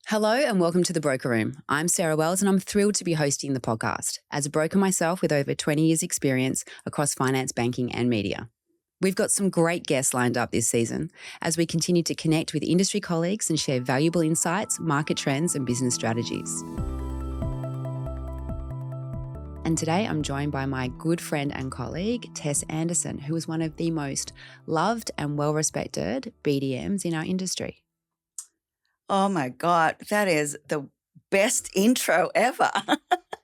Hello and welcome to the Broker Room. I'm Sarah Wells and I'm thrilled to be hosting the podcast as a broker myself with over 20 years experience across finance, banking and media. We've got some great guests lined up this season as we continue to connect with industry colleagues and share valuable insights, market trends and business strategies. And today I'm joined by my good friend and colleague, Tes Anderson, who is one of the most loved and well-respected BDMs in our industry. Oh my God, that is the best intro ever.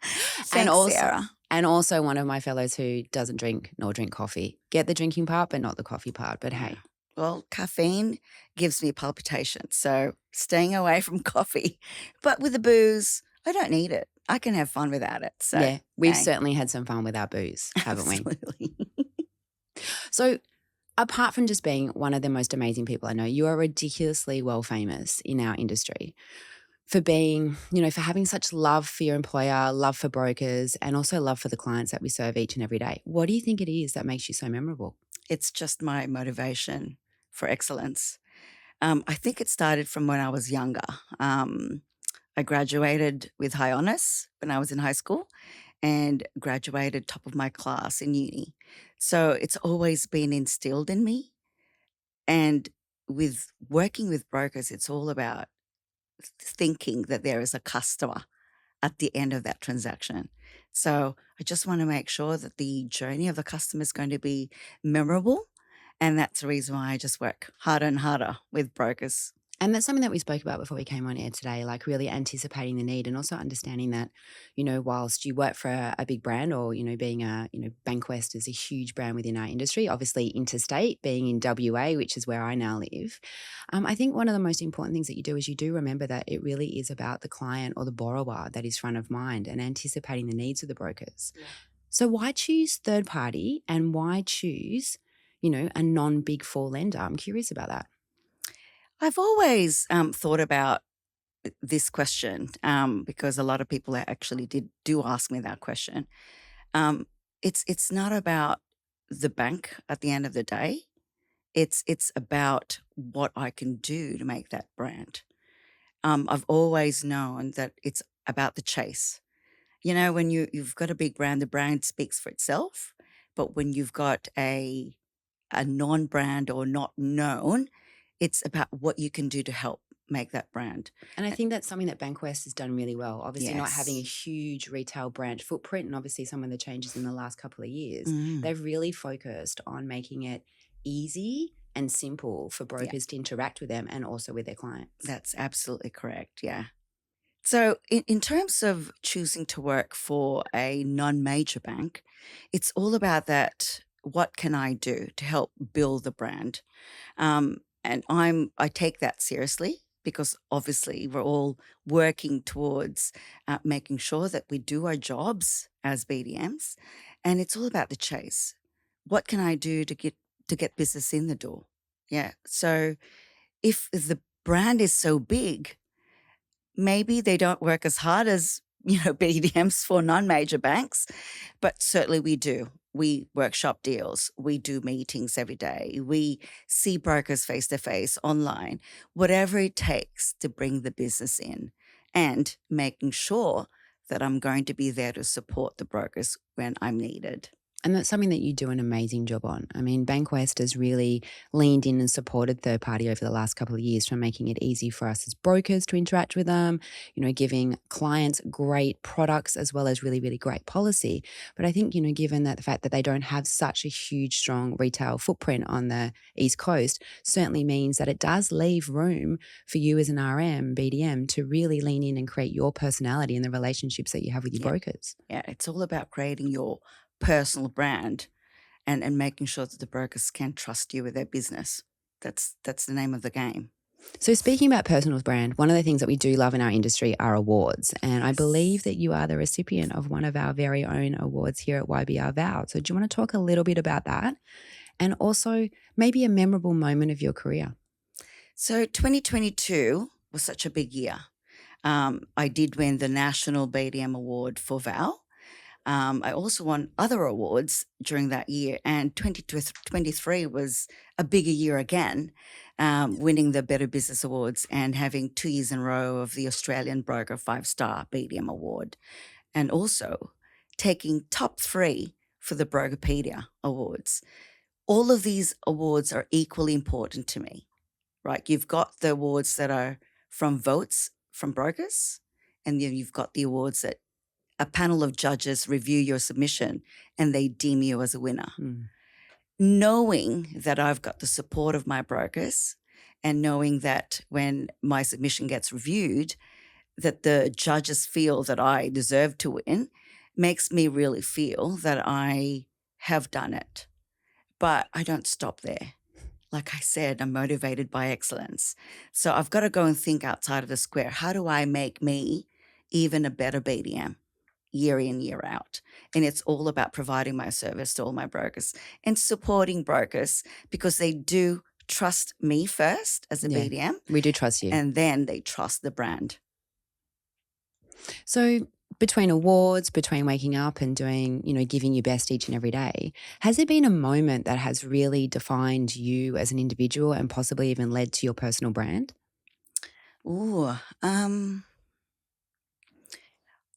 Thanks, Sarah. And also one of my fellows who doesn't drink nor drink coffee. Get the drinking part, but not the coffee part. But hey. Well, caffeine gives me palpitations, so staying away from coffee. But with the booze, I don't need it. I can have fun without it. So yeah, we've certainly had some fun with our booze, haven't Absolutely. we? So apart from just being one of the most amazing people I know, you are ridiculously well famous in our industry for being, for having such love for your employer, love for brokers, and also love for the clients that we serve each and every day. What do you think it is that makes you so memorable? It's just my motivation for excellence. I think it started from when I was younger. I graduated with high honours when I was in high school and graduated top of my class in uni. So it's always been instilled in me. And with working with brokers, it's all about thinking that there is a customer at the end of that transaction. So I just want to make sure that the journey of the customer is going to be memorable. And that's the reason why I just work harder and harder with brokers. And that's something that we spoke about before we came on air today, like really anticipating the need and also understanding that, whilst you work for a big brand or, being Bankwest is a huge brand within our industry, obviously interstate, being in WA, which is where I now live. I think one of the most important things that you do is you do remember that it really is about the client or the borrower that is front of mind and anticipating the needs of the brokers. Yeah. So why choose third party and why choose, a non-Big Four lender? I'm curious about that. I've always thought about this question because a lot of people actually do ask me that question. It's not about the bank at the end of the day. It's about what I can do to make that brand. I've always known that it's about the chase. When you've got a big brand, the brand speaks for itself. But when you've got a non-brand or not known, it's about what you can do to help make that brand. And I think that's something that Bankwest has done really well. Obviously not having a Yes. huge retail branch footprint and obviously some of the changes in the last couple of years, Mm. they've really focused on making it easy and simple for Yeah, brokers to interact with them and also with their clients. that's absolutely correct. Yeah. So in terms of choosing to work for a non-major bank, it's all about that. What can I do to help build the brand? And I take that seriously because obviously we're all working towards making sure that we do our jobs as BDMs, and it's all about the chase. What can I do to get business in the door? Yeah. So if the brand is so big, maybe they don't work as hard as BDMs for non-major banks, but certainly we do. We workshop deals. We do meetings every day. We see brokers face to face, online, whatever it takes to bring the business in and making sure that I'm going to be there to support the brokers when I'm needed. And that's something that you do an amazing job on. I mean, Bankwest has really leaned in and supported third party over the last couple of years from making it easy for us as brokers to interact with them, giving clients great products as well as really, really great policy. But I think, given that the fact that they don't have such a huge, strong retail footprint on the East Coast certainly means that it does leave room for you as an RM, BDM to really lean in and create your personality and the relationships that you have with your brokers. Yeah, it's all about creating your personal brand and making sure that the brokers can trust you with their business. That's the name of the game. So speaking about personal brand, one of the things that we do love in our industry are awards. And I believe that you are the recipient of one of our very own awards here at YBR Val. So do you want to talk a little bit about that? And also maybe a memorable moment of your career? So 2022 was such a big year. I did win the National BDM Award for Val. I also won other awards during that year, and 2023 was a bigger year again. winning the Better Business Awards and having 2 years in a row of the Australian Broker 5-star BDM Award, and also taking top 3 for the Brokerpedia Awards. All of these awards are equally important to me, right? You've got the awards that are from votes from brokers, and then you've got the awards that a panel of judges review your submission and they deem you as a winner. Knowing that I've got the support of my brokers and knowing that when my submission gets reviewed, that the judges feel that I deserve to win makes me really feel that I have done it. But I don't stop there. Like I said, I'm motivated by excellence. So I've got to go and think outside of the square. How do I make me even a better BDM year in, year out? And it's all about providing my service to all my brokers and supporting brokers because they do trust me first as a BDM. We do trust you. And then they trust the brand. So between awards, between waking up and doing, giving your best each and every day, has there been a moment that has really defined you as an individual and possibly even led to your personal brand?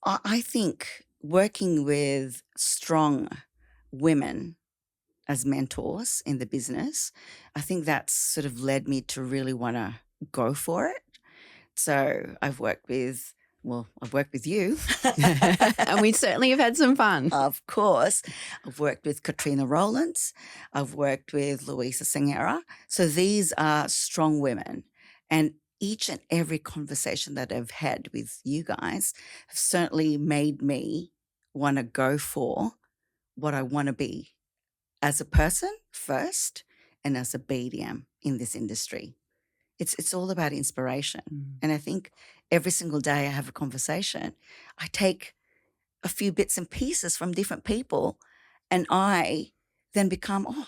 I think working with strong women as mentors in the business, I think that's sort of led me to really want to go for it. So I've worked with you. And we certainly have had some fun. Of course. I've worked with Katrina Rowlands. I've worked with Louisa Singera. So these are strong women. And each and every conversation that I've had with you guys have certainly made me want to go for what I want to be as a person first and as a BDM in this industry. It's all about inspiration. And I think every single day I have a conversation, I take a few bits and pieces from different people and I then become,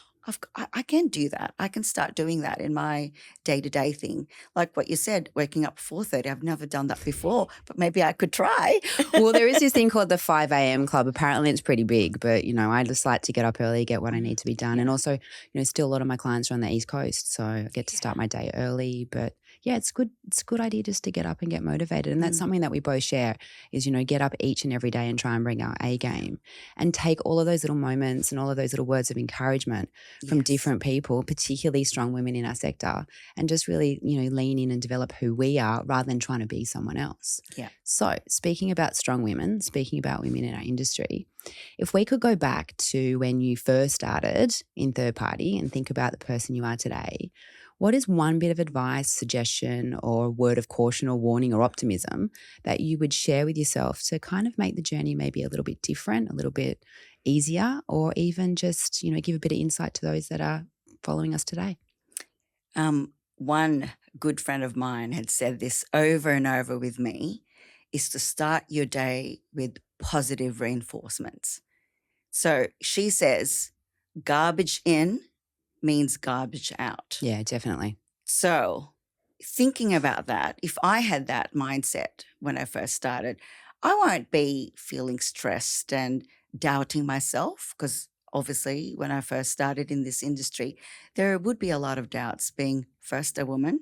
I can do that. I can start doing that in my day-to-day thing. Like what you said, waking up 4:30. I've never done that before, but maybe I could try. Well, there is this thing called the 5 a.m. club. Apparently it's pretty big, but, I just like to get up early, get what I need to be done. And also, still a lot of my clients are on the East Coast, so I get to start my day early. But yeah, it's good. It's a good idea just to get up and get motivated. And that's something that we both share is, get up each and every day and try and bring our A game and take all of those little moments and all of those little words of encouragement from different people, particularly strong women in our sector, and just really, lean in and develop who we are rather than trying to be someone else. Yeah. So speaking about strong women, speaking about women in our industry, if we could go back to when you first started in third party and think about the person you are today, what is one bit of advice, suggestion, or word of caution or warning or optimism that you would share with yourself to kind of make the journey maybe a little bit different, a little bit easier, or even just, give a bit of insight to those that are following us today? One good friend of mine had said this over and over with me, is to start your day with positive reinforcements. So she says, garbage in means garbage out. Yeah, definitely. So thinking about that, if I had that mindset when I first started, I won't be feeling stressed and doubting myself because obviously when I first started in this industry, there would be a lot of doubts being first a woman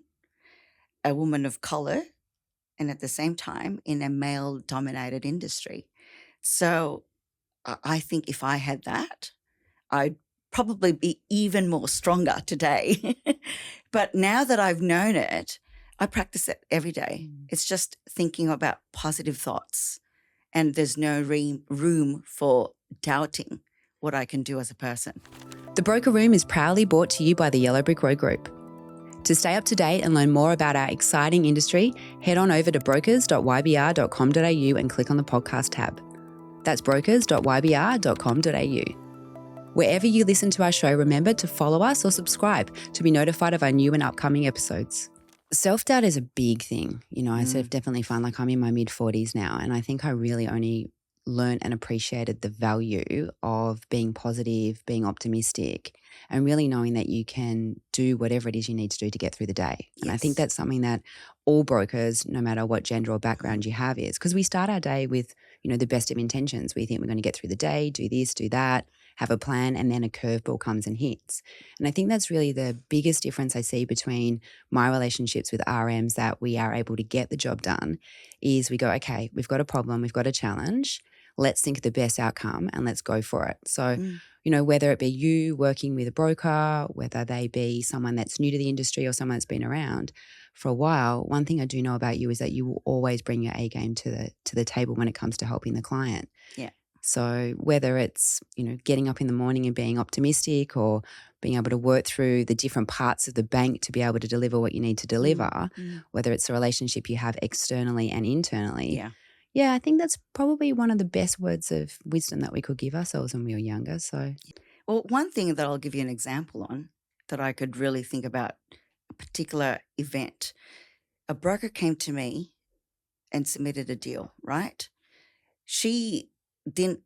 of color, and at the same time in a male-dominated industry. So I think if I had that, I'd probably be even more stronger today. But now that I've known it, I practice it every day. It's just thinking about positive thoughts, and there's no room for doubting what I can do as a person. The Broker Room is proudly brought to you by the Yellow Brick Road Group. To stay up to date and learn more about our exciting industry, head on over to brokers.ybr.com.au and click on the podcast tab. That's brokers.ybr.com.au. Wherever you listen to our show, remember to follow us or subscribe to be notified of our new and upcoming episodes. Self-doubt is a big thing. I sort of definitely find like I'm in my mid-40s now, and I think I really only learned and appreciated the value of being positive, being optimistic, and really knowing that you can do whatever it is you need to do to get through the day. Yes. And I think that's something that all brokers, no matter what gender or background you have, is because we start our day with, the best of intentions. We think we're going to get through the day, do this, do that, have a plan, and then a curveball comes and hits. And I think that's really the biggest difference I see between my relationships with RMs that we are able to get the job done is we go, okay, we've got a problem, we've got a challenge. Let's think of the best outcome and let's go for it. So, Mm. whether it be you working with a broker, whether they be someone that's new to the industry or someone that's been around for a while, one thing I do know about you is that you will always bring your A game to the table when it comes to helping the client. Yeah. So whether it's, getting up in the morning and being optimistic or being able to work through the different parts of the bank to be able to deliver what you need to Mm. deliver, Mm. whether it's a relationship you have externally and internally, Yeah. yeah, I think that's probably one of the best words of wisdom that we could give ourselves when we were younger. So, Well, one thing that I'll give you an example on that I could really think about a particular event. A broker came to me and submitted a deal, right? She didn't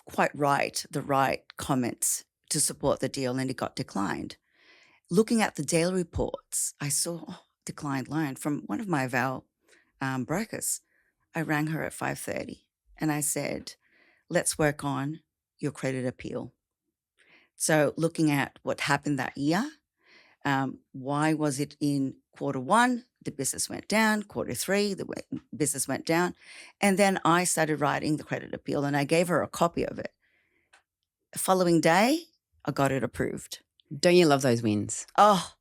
quite write the right comments to support the deal and it got declined. Looking at the daily reports, I saw declined loan from one of my Val brokers. I rang her at 5:30 and I said, let's work on your credit appeal. So looking at what happened that year, why was it in quarter 1, the business went down, quarter 3, the business went down. And then I started writing the credit appeal and I gave her a copy of it. The following day, I got it approved. don't you love those wins? Oh,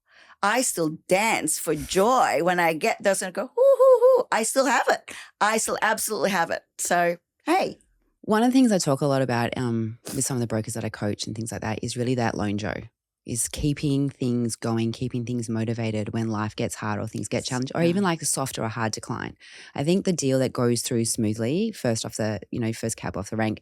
I still dance for joy when I get those and I go, hoo, hoo, hoo. I still have it. I still absolutely have it. So, hey. One of the things I talk a lot about with some of the brokers that I coach and things like that is really that lone Joe, is keeping things going, keeping things motivated when life gets hard or things get challenged, or even Yeah. like a soft or a hard decline. I think the deal that goes through smoothly, first off the, first cab off the rank,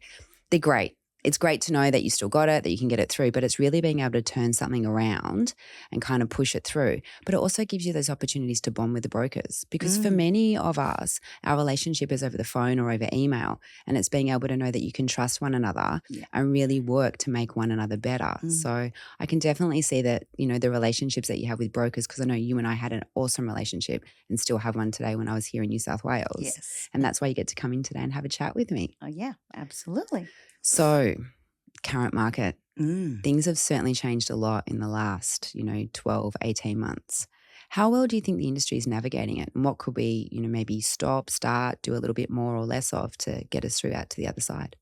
they're great. It's great to know that you still got it, that you can get it through, but it's really being able to turn something around and kind of push it through. But it also gives you those opportunities to bond with the brokers, because for Mm, many of us, our relationship is over the phone or over email, and it's being able to know that you can trust one another yeah. and really work to make one another better. Mm. So I can definitely see that, the relationships that you have with brokers, because I know you and I had an awesome relationship and still have one today when I was here in New South Wales. Yes. And that's why you get to come in today and have a chat with me. Oh, yeah, absolutely. So, current market, Mm. things have certainly changed a lot in the last, 12, 18 months. How well do you think the industry is navigating it? And what could we, maybe stop, start, do a little bit more or less of to get us through out to the other side?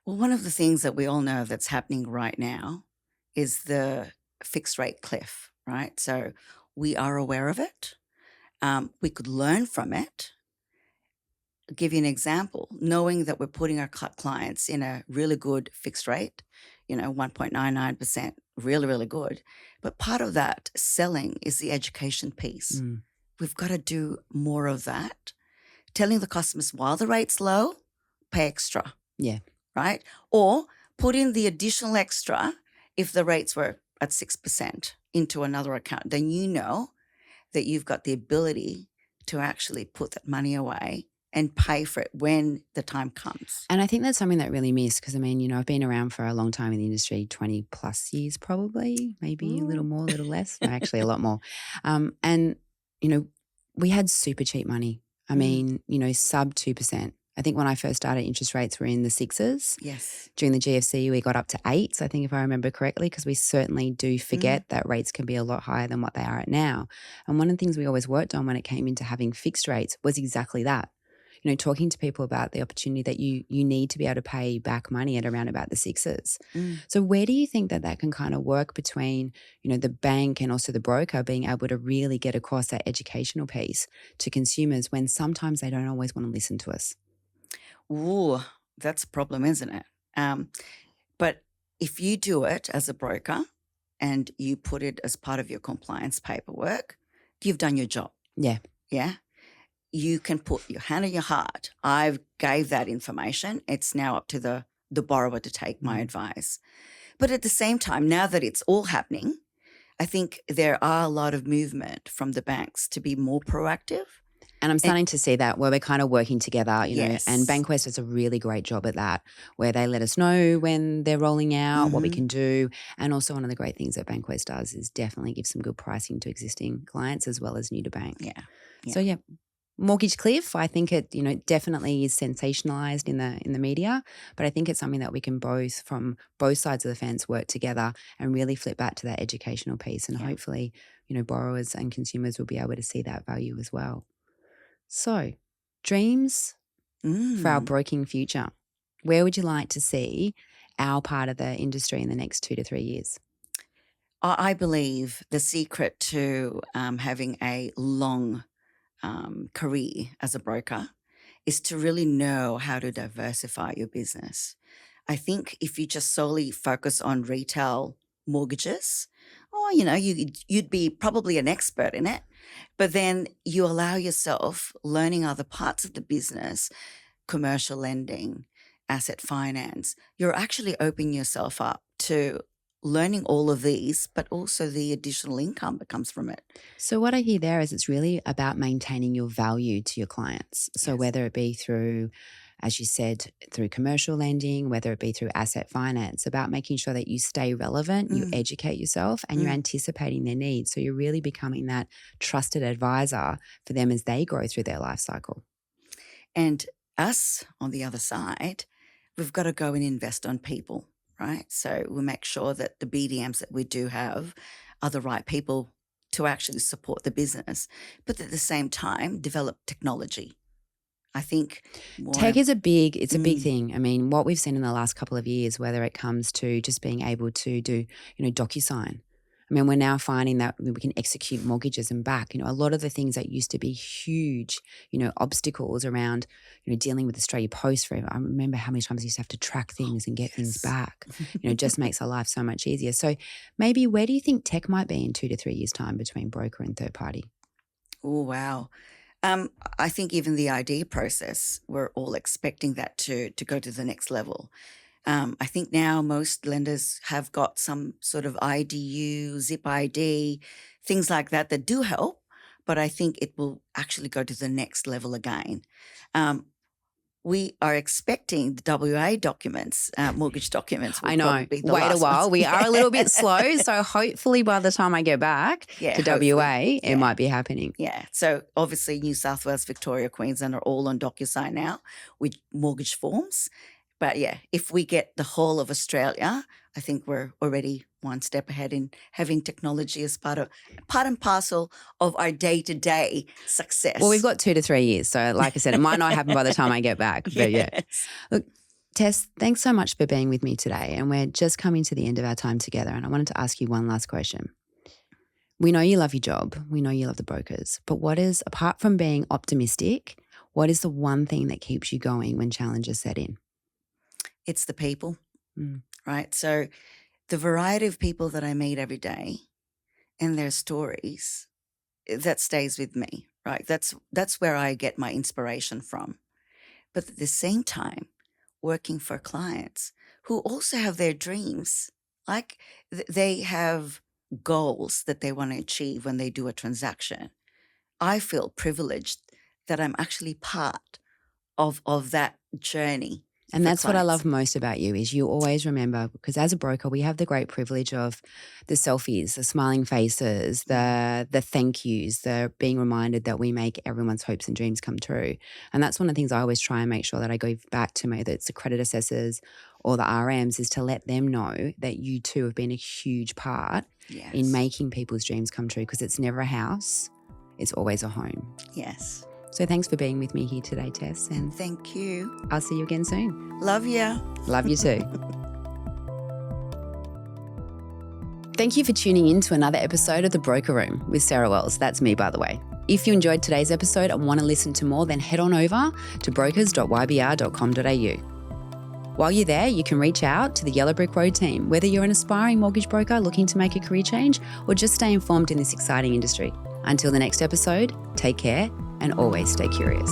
Well, one of the things that we all know that's happening right now is the fixed rate cliff, right? So we are aware of it. We could learn from it. I'll give you an example. Knowing that we're putting our clients in a really good fixed rate, 1.99%, really, really good. But part of that selling is the education piece. Mm, We've got to do more of that. Telling the customers while the rate's low, pay extra. yeah. Right? Or put in the additional extra if the rates were at 6% into another account. Then you know that you've got the ability to actually put that money away and pay for it when the time comes. And I think that's something that really missed, because I mean, I've been around for a long time in the industry, 20 plus years probably, maybe a little Ooh. more, a little less. No, actually a lot more. And, you know, we had super cheap money. I Mm, mean, sub 2%. I think when I first started, interest rates were in the sixes. yes. During the GFC, we got up to eights, I think, if I remember correctly, because we certainly do Mm, forget that rates can be a lot higher than what they are at now. And one of the things we always worked on when it came into having fixed rates was exactly that. Talking to people about the opportunity that you need to be able to pay back money at around about the sixes. mm. So where do you think that can kind of work between, the bank and also the broker being able to really get across that educational piece to consumers when sometimes they don't always want to listen to us? Ooh, that's a problem, isn't it? Um, but if you do it as a broker and you put it as part of your compliance paperwork, you've done your job. Yeah. Yeah. You can put your hand on your heart. I've gave that information. It's now up to the borrower to take my Mm. advice. But at the same time, now that it's all happening, I think there are a lot of movement from the banks to be more proactive. And I'm And starting to see that where we're kind of working together, and yes. Bankwest does a really great job at that, where they let us know when they're rolling out, what we Hmm. can do. And also one of the great things that Bankwest does is definitely give some good pricing to existing clients as well as new to bank. Yeah. Yeah. So yeah, Mortgage cliff, I think it, definitely is sensationalized in the media, but I think it's something that we can both, from both sides of the fence, work together and really flip back to that educational piece. And Yeah. hopefully, borrowers and consumers will be able to see that value as well. So, dreams for our Mm. broking future. Where would you like to see our part of the industry in the next 2 to 3 years? I believe the secret to having a long career as a broker is to really know how to diversify your business. I think if you just solely focus on retail mortgages, or you'd be probably an expert in it, but then you allow yourself learning other parts of the business, commercial lending, asset finance. You're actually opening yourself up to learning all of these, but also the additional income that comes from it. So what I hear there is it's really about maintaining your value to your clients. So Yes. whether it be through, as you said, through commercial lending, whether it be through asset finance, about making sure that you stay relevant, you Mm. educate yourself, and you're Mm. anticipating their needs. So you're really becoming that trusted advisor for them as they grow through their life cycle. And us on the other side, we've got to go and invest on people, right? So we make sure that the BDMs that we do have are the right people to actually support the business, but at the same time, develop technology. I think Tech more. is it's a big Mm, thing. I mean, what we've seen in the last couple of years, whether it comes to just being able to do, DocuSign. I mean, we're now finding that we can execute mortgages and back. A lot of the things that used to be huge, obstacles around, dealing with Australia Post. I remember how many times I used to have to track things and get things yes. back. It just makes our life so much easier. So maybe where do you think tech might be in 2 to 3 years' time between broker and third party? Oh, wow. Um, I think even the ID process, we're all expecting that to go to the next level. I think now most lenders have got some sort of IDU, zip ID, things like that that do help, but I think it will actually go to the next level again. Um, we are expecting the WA documents, mortgage documents will I know. probably be the Wait a last while. ones. We are a little bit Yeah. slow. So hopefully by the time I get back Yeah, to hopefully. WA, it Yeah. might be happening. Yeah. So obviously New South Wales, Victoria, Queensland are all on DocuSign now with mortgage forms. But yeah, if we get the whole of Australia, I think we're already one step ahead in having technology as part and parcel of our day-to-day success. Well, we've got 2 to 3 years. So like I said, it might not happen by the time I get back. But yeah. Yes. Look, Tess, thanks so much for being with me today. And we're just coming to the end of our time together. And I wanted to ask you one last question. We know you love your job. We know you love the brokers. But what is, apart from being optimistic, what is the one thing that keeps you going when challenges set in? It's the people, Mm. right? So the variety of people that I meet every day and their stories, that stays with me, right? That's where I get my inspiration from. But at the same time, working for clients who also have their dreams, like they have goals that they want to achieve when they do a transaction. I feel privileged that I'm actually part of that journey And for that's what I love clients. most about you is you always remember, because as a broker, we have the great privilege of the selfies, the smiling faces, the thank yous, the being reminded that we make everyone's hopes and dreams come true. And that's one of the things I always try and make sure that I go back to, whether it's the credit assessors or the RMs, is to let them know that you too have been a huge part Yes. in making people's dreams come true, because it's never a house, it's always a home. Yes. So thanks for being with me here today, Tess, and Thank you. I'll see you again soon. Love ya. Love you too. Thank you for tuning in to another episode of The Broker Room with Sarah Wells. That's me, by the way. If you enjoyed today's episode and want to listen to more, then head on over to brokers.ybr.com.au. While you're there, you can reach out to the Yellow Brick Road team, whether you're an aspiring mortgage broker looking to make a career change or just stay informed in this exciting industry. Until the next episode, take care and always stay curious.